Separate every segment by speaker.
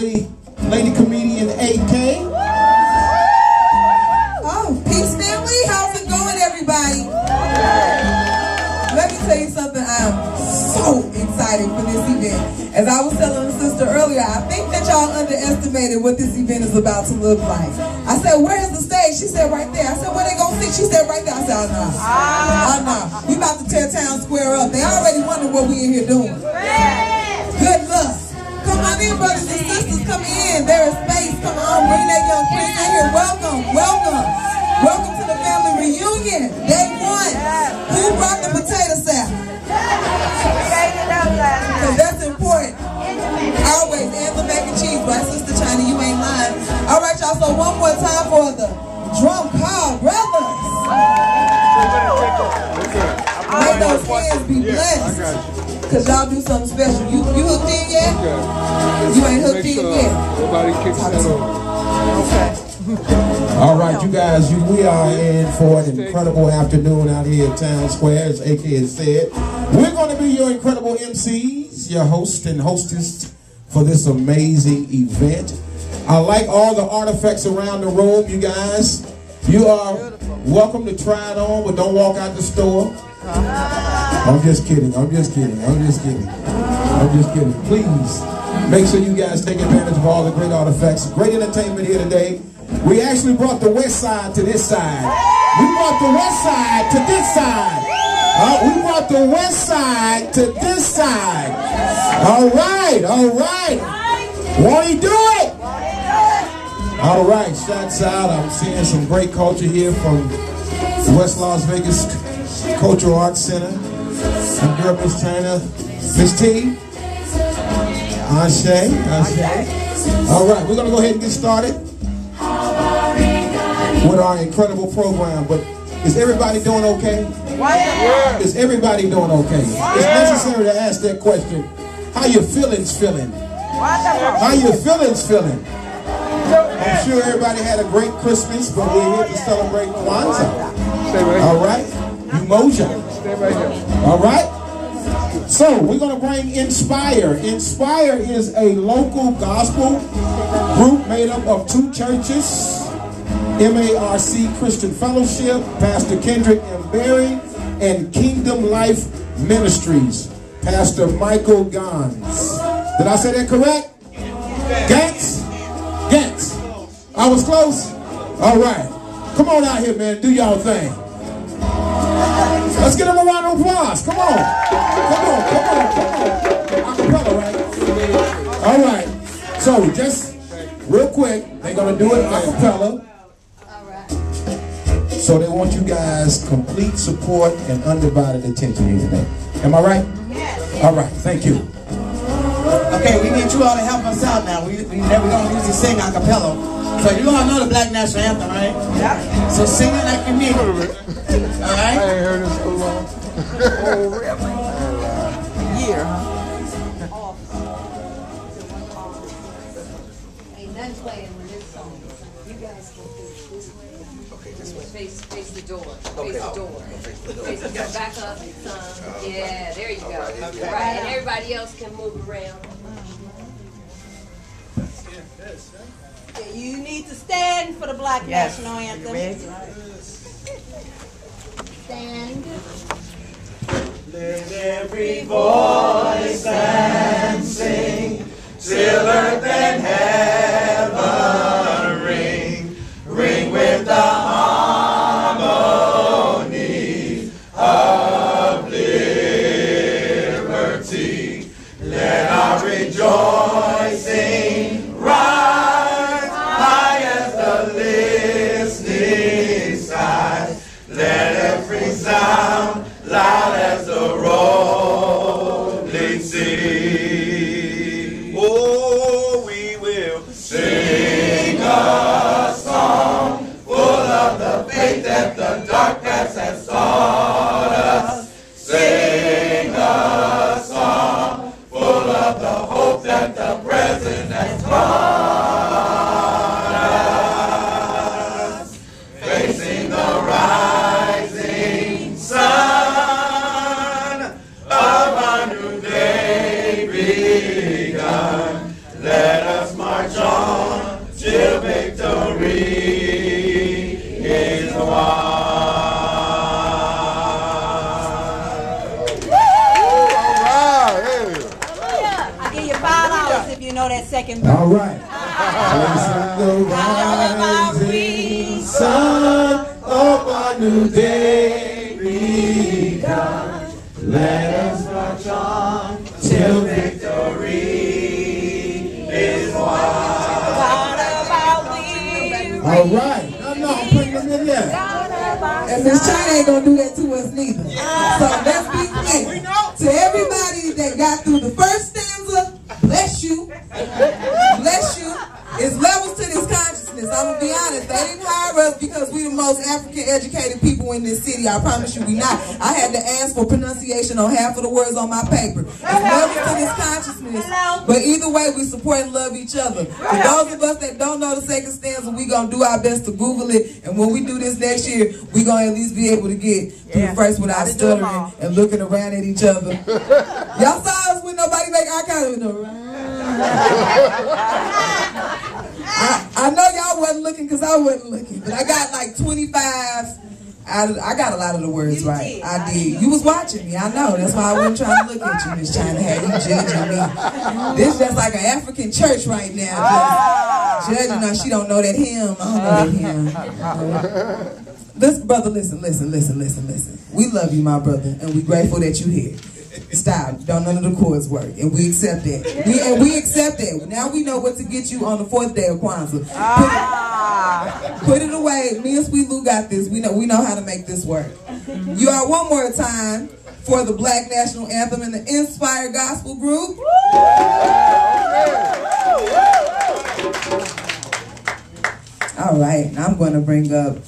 Speaker 1: Lady comedian AK.
Speaker 2: Oh, peace family, how's it going everybody? Let me tell you something, I'm so excited for this event. As I was telling the sister earlier, I think that y'all underestimated what this event is about to look like. I said, where's the stage? She said, right there. I said, where they gonna sit? She said, right there. I said, oh no. Oh no. We about to tear town square up. They already wonder what we in here doing. Good luck. Come on in, brothers and sisters. Come in. There is space. Come on. Bring that young prince in here. Welcome. Welcome. Welcome to the family reunion. Day one. Who brought the potato salad? Because that's important. Always. And the mac and cheese. Right, Sister China? You ain't lying. All right, y'all. So one more time for the drum call brothers. May those hands be blessed. Because y'all do something special. You hooked in yet? You ain't hooked in yet.
Speaker 3: Nobody kicks that over.
Speaker 1: Okay. All right, you guys, we are in for an incredible afternoon out here at Town Square, as AK has said. We're going to be your incredible MCs, your host and hostess for this amazing event. I like all the artifacts around the room, you guys. You are welcome to try it on, but don't walk out the store. I'm just kidding. I'm just kidding. I'm just kidding. I'm just kidding. Please make sure you guys take advantage of all the great artifacts. Great entertainment here today. We actually brought the west side to this side. We brought the west side to this side. We brought the west side to this side. All right. All right. Won't he do it? All right. Shots out. I'm seeing some great culture here from West Las Vegas Cultural Arts Center. Some girl, Miss China, Miss T, Ashe. All right, we're gonna go ahead and get started with our incredible program. But is everybody doing okay? Is everybody doing okay? It's necessary to ask that question. How your feelings feeling? How your feelings feeling? I'm sure everybody had a great Christmas, but we're here to celebrate Kwanzaa. All right, Umoja. All right. So we're going to bring Inspire. Inspire is a local gospel group made up of two churches, MARC Christian Fellowship, Pastor Kendrick M. Berry, and Kingdom Life Ministries, Pastor Michael Gans. Did I say that correct? Gans? Gans. I was close? All right. Come on out here, man. Do y'all thing. Let's get them a round of applause. Come on. Come on, come on, come on. Acapella, right? All right. So, just real quick, they're going to do it acapella. All right. So, they want you guys complete support and undivided attention here today. Am I right? Yes. All right. Thank you.
Speaker 4: Okay, we need you all to help us out now. We're going to usually sing acapella. So you all know the Black National Anthem, right? Yeah. So sing it like you mean it. All right?
Speaker 3: I ain't heard it so long.
Speaker 2: Oh, really? A year, huh?
Speaker 5: Ain't none playing with this song. You guys can face this way. Okay, this way. Face the door. Face the door. Face the door. Back up some. Yeah, there you go. Right, and everybody else can move around.
Speaker 6: You need to stand for the Black National Anthem.
Speaker 5: Stand.
Speaker 7: Let every voice and sing till earth and heaven ring, ring with the harmony of liberty. Let our rejoicing rise high as the listening sky. Let every sound loud as the rolling sea. Oh, we will
Speaker 6: second verse.
Speaker 1: All right. The rising sun of a new day begun. Let us march on till victory is won. All right. No, I'm putting them in there.
Speaker 2: And Miss China ain't gonna do that to us neither. So let's be clear. To everybody that got through the first stanza, bless you. Bless you. It's levels to this consciousness. I'm gonna be honest. They didn't hire us because we the most African educated people in this city. I promise you we not. I had to ask for pronunciation on half of the words on my paper. It's levels to this consciousness. But either way, we support and love each other. For those of us that don't know the second stanza, we gonna do our best to Google it. And when we do this next year, we gonna at least be able to get through the first without stuttering and looking around at each other. Y'all saw us when nobody make eye contact with them. I know y'all wasn't looking because I wasn't looking, but I got like 25. I got a lot of the words right. I did. You was watching me. I know. That's why I wasn't trying to look at you, Miss China. Had you judging me. This just like an African church right now. Just judging her. She don't know that hymn. I don't know that hymn. Listen, brother, listen. We love you, my brother, and we grateful that you here. Stop. Don't none of the chords work. And we accept that. We accept that. Now we know what to get you on the 4th day of Kwanzaa. Put it away. Me and Sweet Lou got this. We know how to make this work. You are one more time for the Black National Anthem and the Inspired Gospel Group. All right. Now I'm going to bring up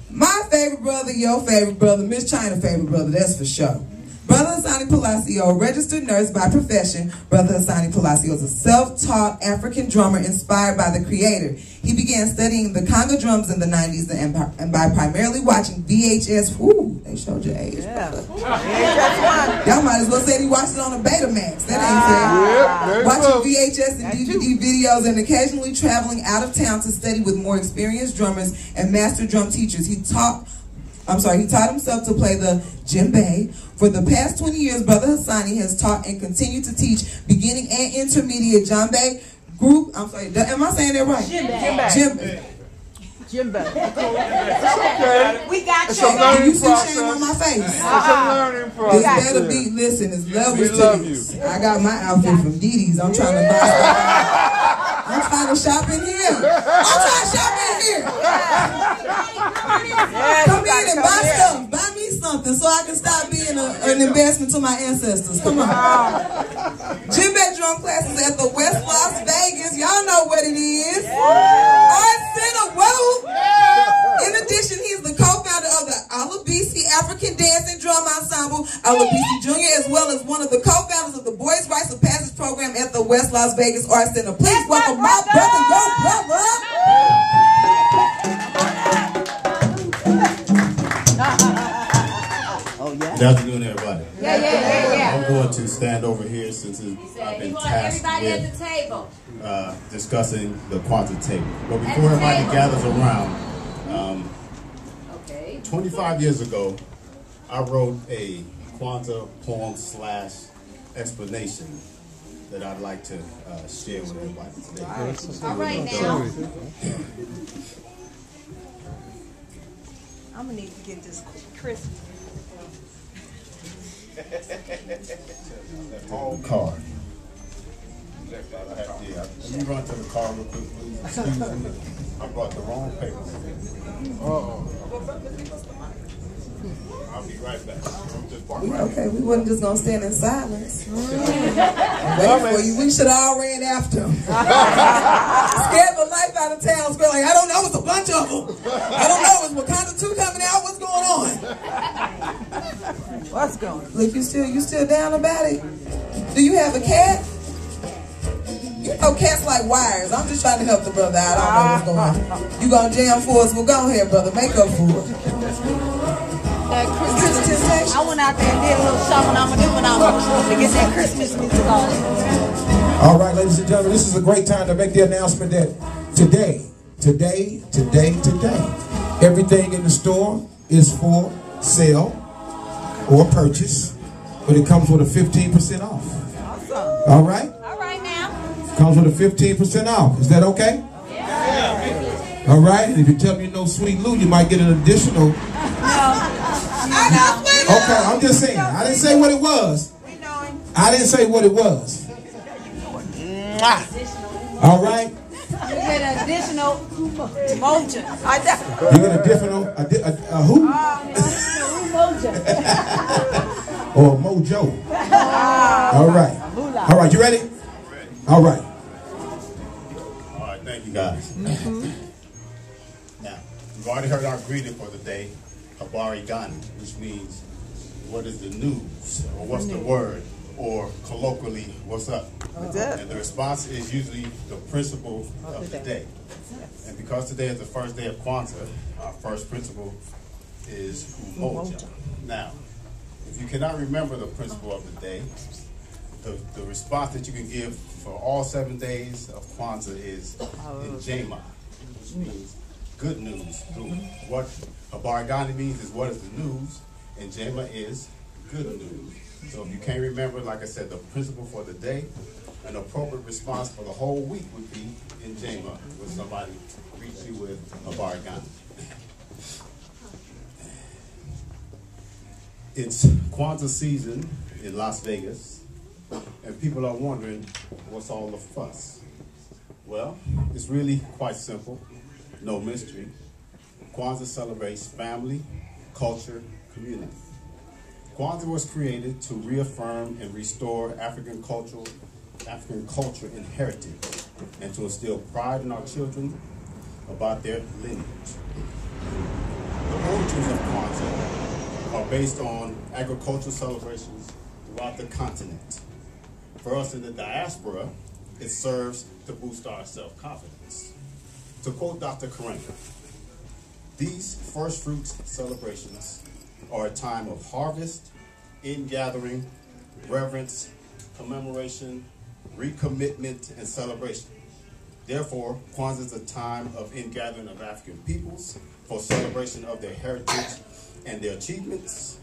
Speaker 2: my favorite brother, your favorite brother, Miss China's favorite brother. That's for sure. Brother Hassani Palacio, a registered nurse by profession, Brother Hassani Palacio is a self-taught African drummer inspired by the Creator. He began studying the conga drums in the 90s and by primarily watching VHS. Whoo, they showed your age, brother. Y'all might as well say he watched it on a Betamax. That ain't fair. Watching VHS and DVD videos and occasionally traveling out of town to study with more experienced drummers and master drum teachers. He taught himself to play the djembe. For the past 20 years, Brother Hassani has taught and continued to teach beginning and intermediate djembe group. I'm sorry, am I saying that right? Djembe. We got you. Do you see shame on my face?
Speaker 3: It's a learning process.
Speaker 2: This better be, listen, it's levels to this. I got my outfit from DD's. I'm trying to buy stuff. I'm trying to shop in here. Come in and buy stuff. Buy me something so I can stop being an embarrassment to my ancestors. Come on. Djembe drum classes at the West Las Vegas. Y'all know what it is. Art Center. Whoa. In addition, he's the co-founder of the Alabisi African Dance and Drum Ensemble, Alabisi Jr., as well as one of the co-founders of the Boys' Rites of Passage program at the West Las Vegas Art Center. Please welcome my brother, your brother.
Speaker 8: Good afternoon, everybody. Yeah. I'm going to stand over here since I've been tasked with discussing the Kwanzaa table. But before everybody gathers around, 25 years ago, I wrote a Kwanzaa poem / explanation that I'd like to share with everybody today.
Speaker 5: All right now.
Speaker 6: I'm going to need to get this Christmas.
Speaker 8: Card. Let me run to the car real quick, please. Excuse me. I brought the wrong paper. I'll be right back.
Speaker 2: Okay, we wasn't just gonna stand in silence. Wait for you. We should have all ran after him. Scared the life out of town. Scared like, I don't know, it's a bunch of them. I don't know, is Wakanda 2 coming out? What's going on? What's going on? Look, you still down about it? Do you have a cat? You know cats like wires. I'm just trying to help the brother out. I don't know what's going on. You gonna jam for us? Well, go ahead, brother. Make up for it.
Speaker 6: I went out there and did a little shopping. I'm going to do when I'm to get that Christmas music on.
Speaker 1: All right, ladies and gentlemen, this is a great time to make the announcement that today, everything in the store is for sale or purchase, but it comes with a 15% off.
Speaker 6: Awesome.
Speaker 1: All right?
Speaker 6: All right now.
Speaker 1: Comes with a 15% off. Is that okay? Yeah. All right. And if you tell me you know Sweet Lou, you might get an additional.
Speaker 2: I know Sweet Lou.
Speaker 1: Okay, I'm just saying. I didn't say what it was. I didn't say what it was. All right.
Speaker 6: You get an additional mojo.
Speaker 1: You get additional who?
Speaker 6: Mojo.
Speaker 1: Or mojo. All right. All right. You ready? All right.
Speaker 8: All right. Thank you, guys. Now, we've already heard our greeting for the day, Habari Gani, which means what is the news, or what's the word, or colloquially, what's up? And the response is usually the principle of the day. And because today is the first day of Kwanzaa, our first principle is umoja. Now, if you cannot remember the principle of the day, the response that you can give for all 7 days of Kwanzaa is Njema, which means good news. What Habari Gani means is what is the news, and Njema is good news. So if you can't remember, like I said, the principle for the day, an appropriate response for the whole week would be in Njema, when somebody greets you with Habari Gani. It's Kwanzaa season in Las Vegas, and people are wondering, what's all the fuss? Well, it's really quite simple, no mystery. Kwanzaa celebrates family, culture, community. Kwanzaa was created to reaffirm and restore African culture and heritage, and to instill pride in our children about their lineage. The origins of Kwanzaa are based on agricultural celebrations throughout the continent. For us in the diaspora, it serves to boost our self-confidence. To quote Dr. Karenga, these first fruits celebrations are a time of harvest, ingathering, reverence, commemoration, recommitment, and celebration. Therefore, Kwanzaa is a time of ingathering of African peoples for celebration of their heritage and their achievements,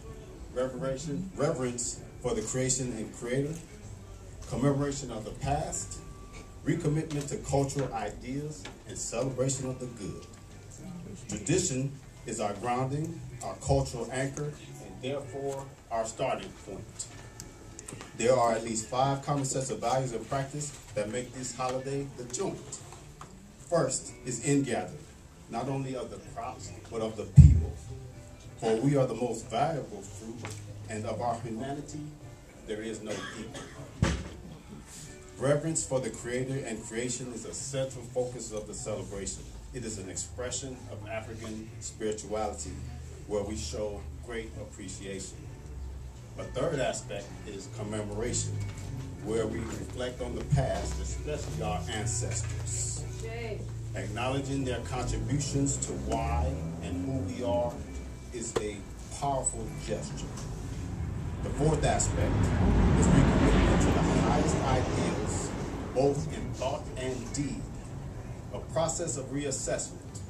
Speaker 8: reverence for the creation and creator, commemoration of the past, recommitment to cultural ideas, and celebration of the good. Tradition is our grounding, our cultural anchor, and therefore our starting point. There are at least 5 common sets of values and practice that make this holiday the joint. First is ingathering, not only of the crops, but of the people. For we are the most valuable fruit, and of our humanity, there is no equal. Reverence for the Creator and creation is a central focus of the celebration. It is an expression of African spirituality, where we show great appreciation. A third aspect is commemoration, where we reflect on the past, especially our ancestors, acknowledging their contributions to why and who we are is a powerful gesture. The fourth aspect is recommitment to the highest ideals, both in thought and deed. A process of reassessment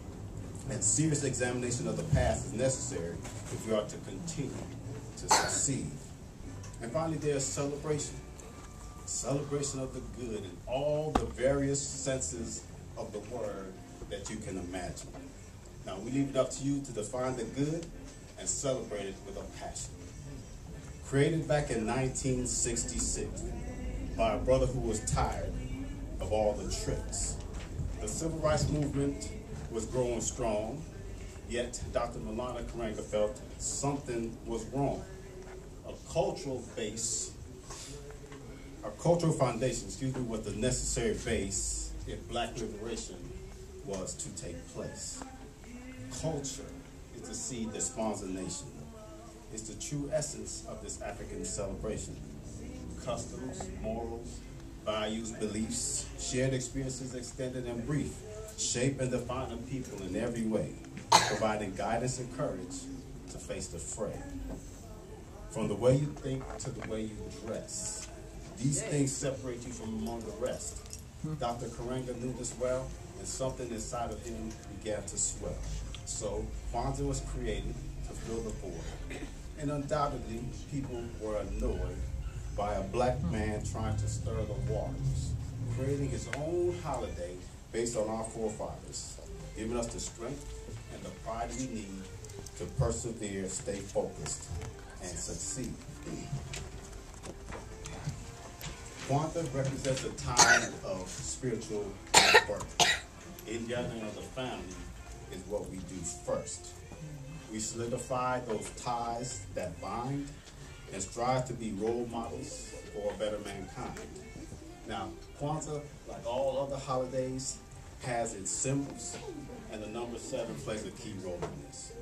Speaker 8: and serious examination of the past is necessary if we are to continue to succeed. And finally, there's celebration. Celebration of the good in all the various senses of the word that you can imagine. Now, we leave it up to you to define the good and celebrate it with a passion. Created back in 1966 by a brother who was tired of all the tricks. The civil rights movement was growing strong, yet Dr. Milana Karenga felt something was wrong. A cultural foundation, was the necessary base if black liberation was to take place. Culture is the seed that spawns a nation. It's the true essence of this African celebration. Customs, morals, values, beliefs, shared experiences extended and brief, shape and define a people in every way, providing guidance and courage to face the fray. From the way you think to the way you dress, these things separate you from among the rest. Dr. Karenga knew this well, and something inside of him began to swell. So Kwanzaa was created to fill the void. And undoubtedly, people were annoyed by a black man trying to stir the waters. creating his own holiday based on our forefathers, giving us the strength and the pride we need to persevere, stay focused, and succeed. Kwanzaa represents a time of spiritual birth. In gathering of the family is what we do first. We solidify those ties that bind and strive to be role models for a better mankind. Now, Kwanzaa, like all other holidays, has its symbols, and the number 7 plays a key role in this.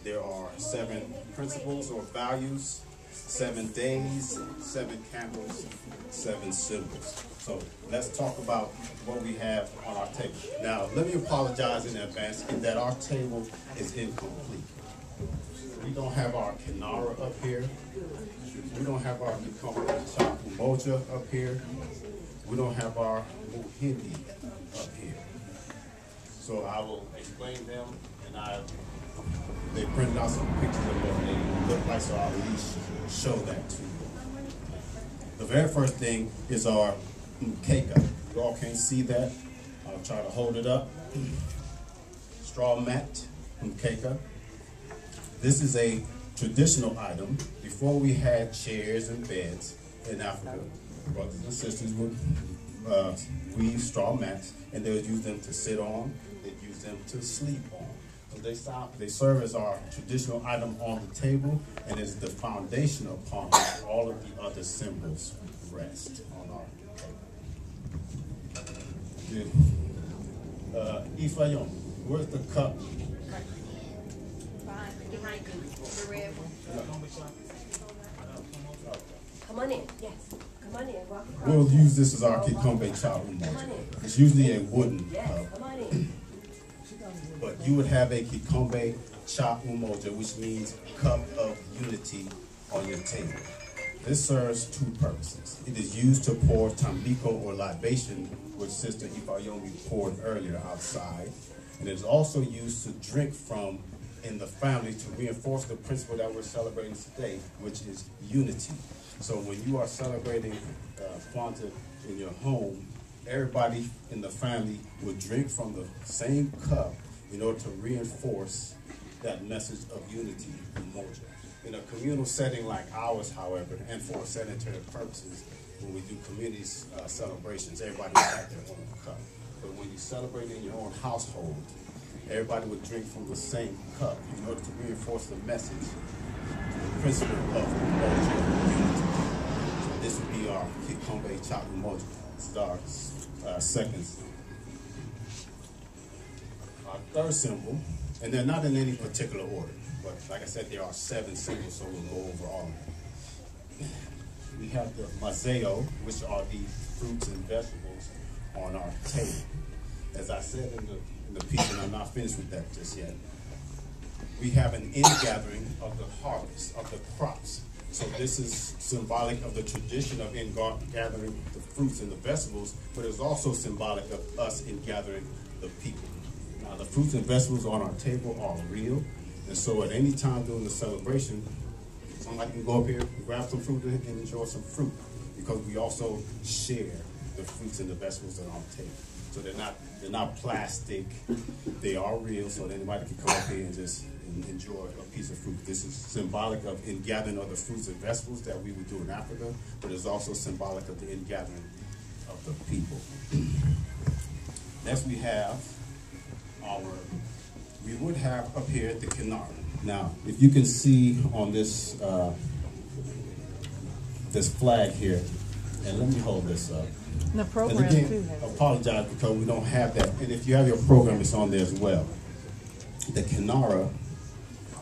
Speaker 8: There are 7 principles or values, 7 days, 7 candles, 7 symbols. So let's talk about what we have on our table. Now, let me apologize in advance in that our table is incomplete. We don't have our kinara up here. We don't have our umoja up here. We don't have our muhindi up here. So I will explain them, and they printed out some pictures of what they look like, so I'll at least show that to you. The very first thing is our mkeka. You all can't see that. I'll try to hold it up. Straw mat, mkeka. This is a traditional item. Before we had chairs and beds in Africa, brothers and sisters would weave straw mats, and they would use them to sit on, they'd use them to sleep on. So they serve as our traditional item on the table, and is the foundation upon which all of the other symbols rest on our table. Ifayom, where's the cup?
Speaker 5: The red one. Come on in, yes. Come on in, walk across.
Speaker 8: We'll use this as our kikombe chop umoja. It's usually a wooden cup.
Speaker 5: Yes, come on in.
Speaker 8: But you would have a kikombe chop umoja, which means cup of unity on your table. This serves 2 purposes. It is used to pour tambiko or libation, which Sister Ifayomi poured earlier outside. And it is also used to drink from in the family to reinforce the principle that we're celebrating today, which is unity. So when you are celebrating Kwanzaa in your home, everybody in the family would drink from the same cup in order to reinforce that message of unity and umoja. In a communal setting like ours, however, and for sanitary purposes, when we do community celebrations, everybody would have their own cup. But when you celebrate in your own household, everybody would drink from the same cup in order to reinforce the message, the principle of umoja unity. So this would be our kikombe chop umoja. This is our second. Our third symbol, and they're not in any particular order, but like I said, there are 7 symbols, so we'll go over all of them. We have the mazeo, which are the fruits and vegetables on our table. As I said in the piece, and I'm not finished with that just yet, we have an ingathering of the harvest, of the crops. So this is symbolic of the tradition of gathering the fruits and the vegetables, but it's also symbolic of us in gathering the people. Now, the fruits and vegetables on our table are real, and so at any time during the celebration, somebody can go up here, grab some fruit, and enjoy some fruit, because we also share the fruits and the vegetables that are on the table. So they're not plastic, they are real, so that anybody can come up here and just enjoy a piece of fruit. This is symbolic of ingathering of the fruits and vegetables that we would do in Africa, but it's also symbolic of the ingathering of the people. Next we would have up here the kinara. Now, if you can see on this this flag here, and let me hold this up.
Speaker 6: The program
Speaker 8: and again,
Speaker 6: too has
Speaker 8: apologize because we don't have that. And if you have your program, it's on there as well. The kinara,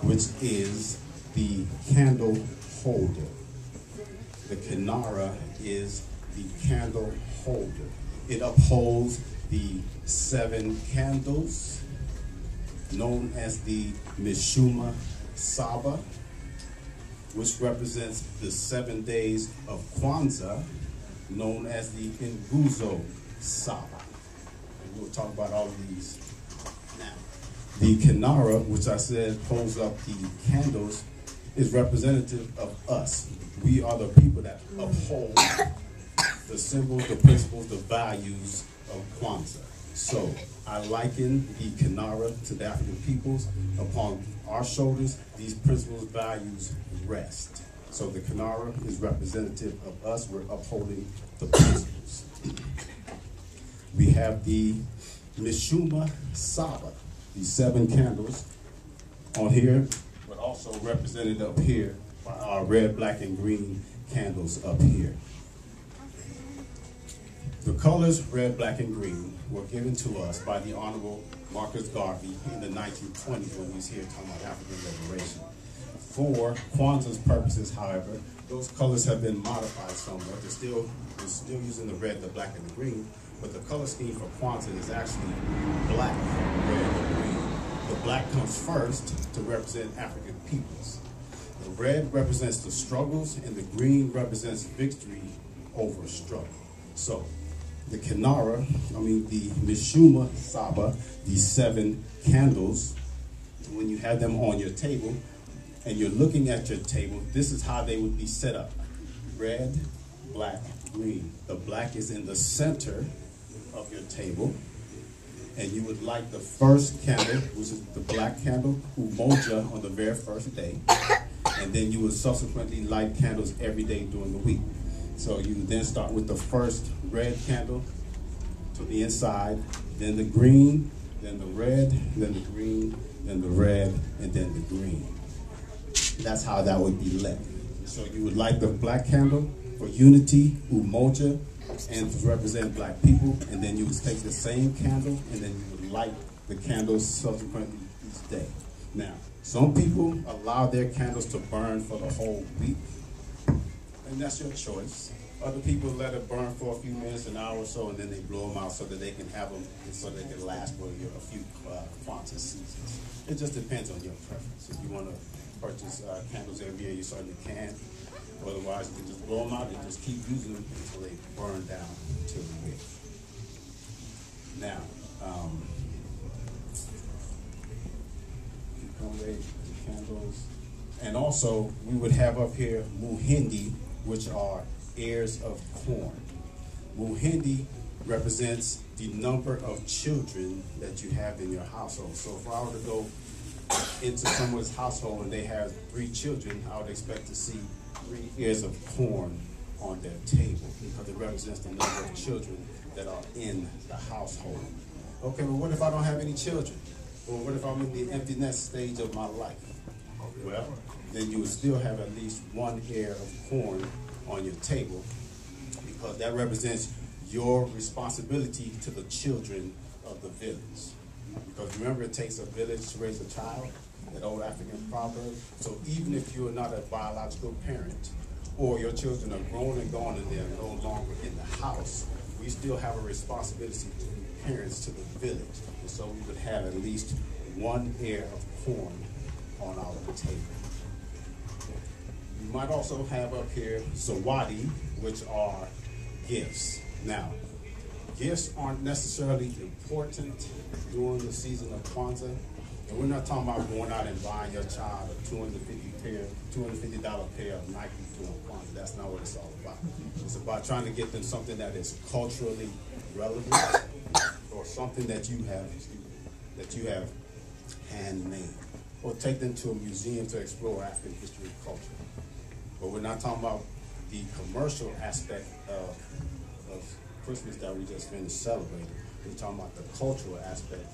Speaker 8: which is the candle holder. The kinara is the candle holder. It upholds the 7 candles, known as the Mishuma Saba, which represents the 7 days of Kwanzaa, known as the Nguzo Saba. And we'll talk about all of these now. The kinara, which I said holds up the candles, is representative of us. We are the people that uphold the symbols, the principles, the values of Kwanzaa. So I liken the Kinara to the African peoples. Upon our shoulders, these principles, values rest. So the Kinara is representative of us. We're upholding the principles. We have the Mishuma Saba, these 7 candles on here, but also represented up here by our red, black, and green candles up here. The colors red, black, and green were given to us by the Honorable Marcus Garvey in the 1920s when he was here talking about African liberation. For Kwanzaa's purposes, however, those colors have been modified somewhat. We're still using the red, the black, and the green, but the color scheme for Kwanzaa is actually black, red, and green. The black comes first to represent African peoples. The red represents the struggles, and the green represents victory over struggle. So, the Kinara, the Mishuma Saba, these 7 candles, when you have them on your table, and you're looking at your table, this is how they would be set up. Red, black, green. The black is in the center of your table, and you would light the first candle, which is the black candle, Umoja, on the very first day, and then you would subsequently light candles every day during the week. So you then start with the first red candle to the inside, then the green, then the red, then the green, then the red, and then the green. That's how that would be lit. So you would light the black candle for unity, Umoja, and to represent black people, and then you would take the same candle and then you would light the candles subsequently each day. Now, some people allow their candles to burn for the whole week, and that's your choice. Other people let it burn for a few minutes, an hour or so, and then they blow them out so that they can have them, and so they can last for a few Kwanzaa seasons. It just depends on your preference. If you want to purchase candles every year, you certainly can. Otherwise, you can just blow them out and just keep using them until they burn down to the wick. Now, candles, and also we would have up here Muhindi, which are ears of corn. Muhindi represents the number of children that you have in your household. So if I were to go into someone's household and they have 3 children, I would expect to see 3 ears of corn on their table because it represents the number of children that are in the household. Okay, but what if I don't have any children? Or what if I'm in the empty nest stage of my life? Well, then you would still have at least 1 ear of corn on your table because that represents your responsibility to the children of the village. Because remember, it takes a village to raise a child, that old African proverb. So even if you're not a biological parent, or your children are grown and gone and they're no longer in the house, we still have a responsibility to be parents to the village. And so we would have at least 1 ear of corn on our table. You might also have up here Zawadi, which are gifts. Now, gifts aren't necessarily important during the season of Kwanzaa. And we're not talking about going out and buying your child a $250 pair of Nike during Kwanzaa. That's not what it's all about. It's about trying to get them something that is culturally relevant or something that you have handmade. Or take them to a museum to explore African history and culture. But we're not talking about the commercial aspect of Christmas that we just finished celebrating. We're talking about the cultural aspect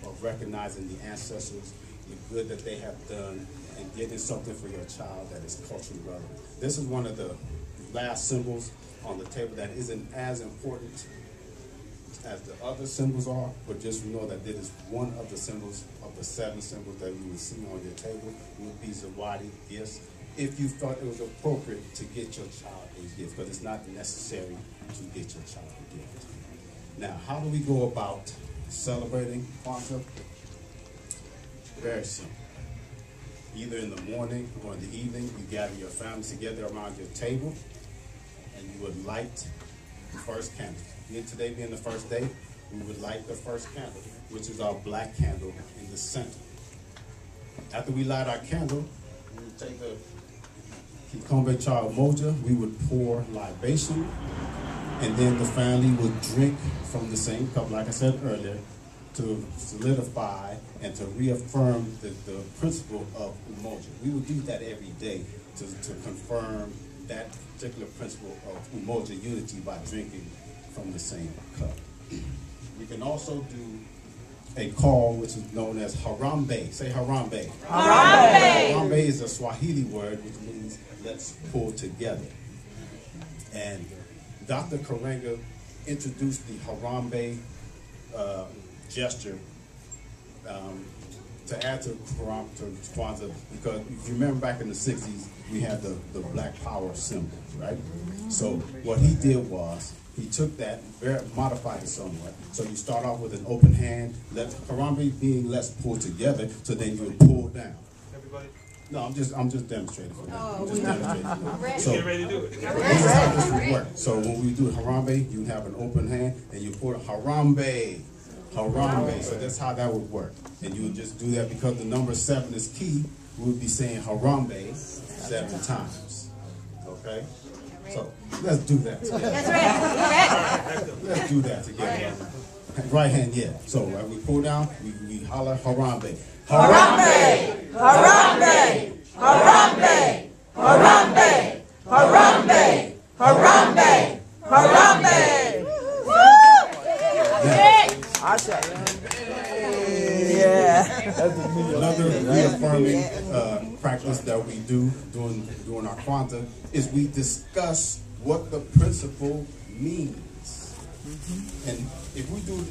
Speaker 8: of recognizing the ancestors, the good that they have done, and getting something for your child that is culturally relevant. This is one of the last symbols on the table that isn't as important as the other symbols are, but just know that this is one of the symbols of the 7 symbols that you would see on your table. It would be Zawadi, gifts, if you thought it was appropriate to get your child a gift, because it's not necessary to get your child a gift. Now, how do we go about celebrating Kwanzaa? Very simple. Either in the morning or in the evening, you gather your family together around your table, and you would light the first candle. Today being the first day, we would light the first candle, which is our black candle in the center. After we light our candle, we would take the Kikombe Child Moja, we would pour libation, And then the family would drink from the same cup, like I said earlier, to solidify and to reaffirm the principle of umoja. We would do that every day to confirm that particular principle of umoja, unity, by drinking from the same cup. We can also do a call which is known as harambe. Say harambe. Harambe! Harambe is a Swahili word which means let's pull together. And Dr. Karenga introduced the harambe gesture to add to Kwanzaa, because if you remember back in the 60s, we had the Black Power symbol, right? So what he did was, he took that, modified it somewhat. So you start off with an open hand, harambe being let's pull together, so then you would pull down. Everybody? No, I'm just demonstrating for you. I'm just demonstrating. So, get ready to do it. This is how this would work. So when we do harambe, you have an open hand, and you pull harambe. Harambe. So that's how that would work. And you would just do that because the number 7 is key. We would be saying harambe 7 times. Okay? So let's do that together. That's right. Let's do that together. Right hand, yeah. So when we pull down, we holler harambe. Harambe! Harambe! Harambe! Harambe! Harambe! Harambe! Harambe! Yeah. Another reaffirming practice that we do during our Kwanzaa is we discuss what the principle means. And if we do,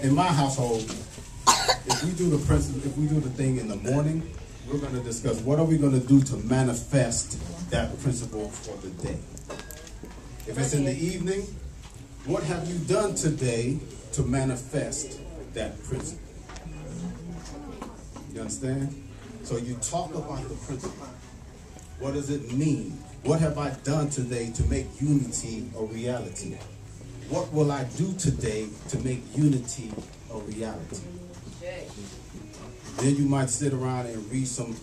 Speaker 8: in my household, if we do the thing in the morning, we're going to discuss what are we going to do to manifest that principle for the day. If it's in the evening, what have you done today to manifest that principle? You understand? So you talk about the principle. What does it mean? What have I done today to make unity a reality? What will I do today to make unity a reality? Then you might sit around and read some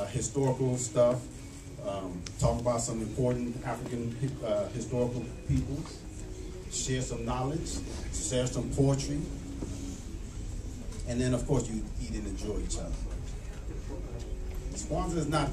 Speaker 8: historical stuff, talk about some important African historical peoples, share some knowledge, share some poetry, and then of course you eat and enjoy each other. Kwanzaa is not,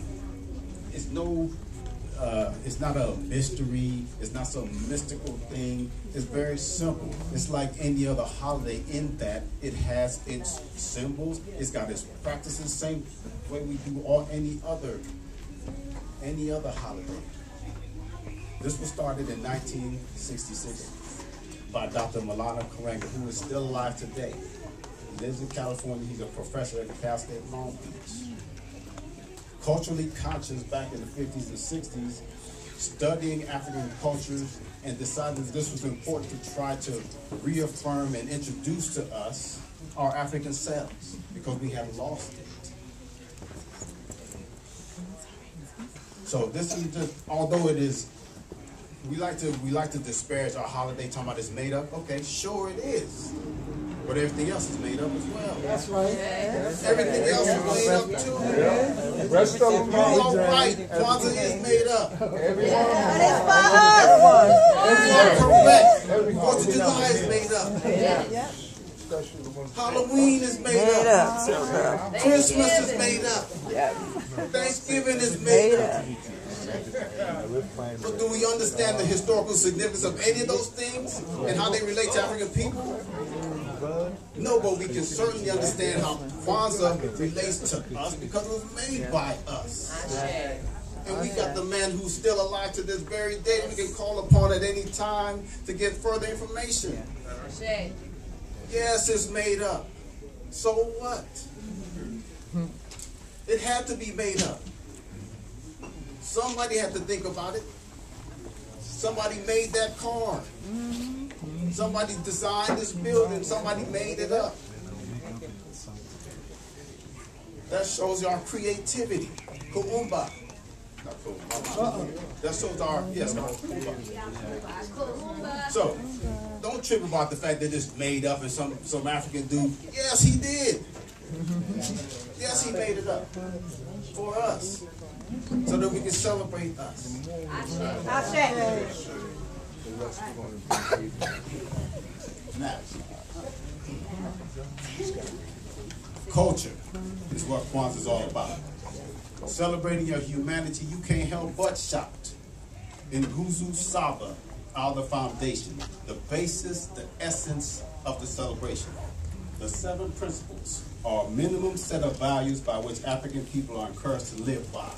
Speaker 8: it's not a mystery, it's not some mystical thing, it's very simple. It's like any other holiday in that it has its symbols, it's got its practices, same way we do any other holiday. This was started in 1966 by Dr. Malana Karenga, who is still alive today. He lives in California, he's a professor at Cal State Long Beach. Culturally conscious back in the 50s and 60s, studying African cultures, and decided this was important to try to reaffirm and introduce to us our African selves, because we have lost it. So this is just, although it is, we like to disparage our holiday, talking about it's made up. Okay, sure it is. But everything else is made up as well. That's right. Everything else is made up too. Yeah. Rest of them all right. Kwanzaa is made up. Everyone. Correct. 4th of July is made up. Yeah. Halloween is made up. Christmas is made up. Thanksgiving is made up. But do we understand the historical significance of any of those things and how they relate to African people? No, but we can certainly understand how Kwanzaa relates to us because it was made by us. And we got the man who's still alive to this very day we can call upon at any time to get further information. Yes, it's made up. So what? It had to be made up. Somebody had to think about it. Somebody made that car. Somebody designed this building. Somebody made it up. That shows our creativity. Kuumba. Not Kuumba. That shows our, yes, Kuumba. So, don't trip about the fact that it's made up and some African dude. Yes, he did. Yes, he made it up for us, so that we can celebrate us. Now, culture is what Kwanzaa is all about. Celebrating your humanity, you can't help but shout. In Nguzo Saba are the foundation, the basis, the essence of the celebration. The 7 principles are a minimum set of values by which African people are encouraged to live by.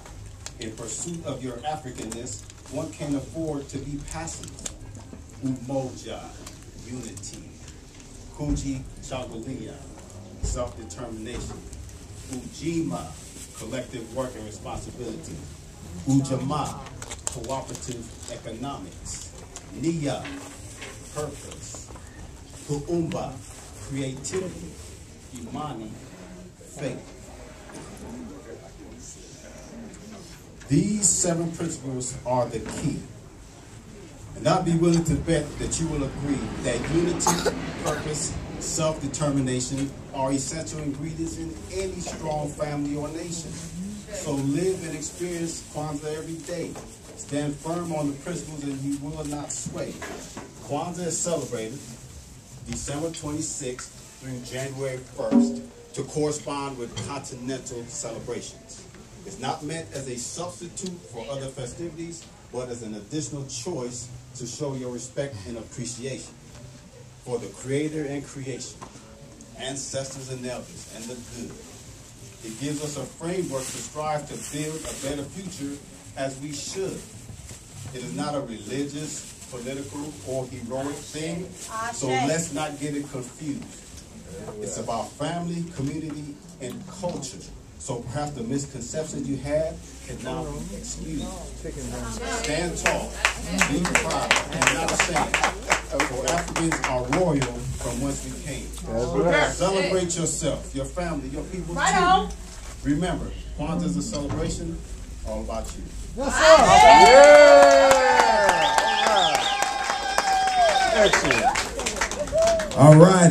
Speaker 8: In pursuit of your Africanness, one can't afford to be passive. Umoja, unity. Kuji Chagulia, self-determination. Ujima, collective work and responsibility. Ujamaa, cooperative economics. Nia, purpose. Kuumba, creativity. Imani, faith. These 7 principles are the key. And I'd be willing to bet that you will agree that unity, purpose, self-determination are essential ingredients in any strong family or nation. So live and experience Kwanzaa every day. Stand firm on the principles and you will not sway. Kwanzaa is celebrated December 26th through January 1st to correspond with continental celebrations. It's not meant as a substitute for other festivities, but as an additional choice to show your respect and appreciation for the Creator and creation, ancestors and elders, and the good. It gives us a framework to strive to build a better future as we should. It is not a religious, political, or heroic thing, so let's not get it confused. It's about family, community, and culture. So perhaps the misconceptions you had can now be excused. Stand tall, be proud, and not ashamed. For Africans are royal from whence we came. Celebrate yourself, your family, your people too. Remember, Kwanzaa is a celebration all about you.
Speaker 1: Excellent. All right.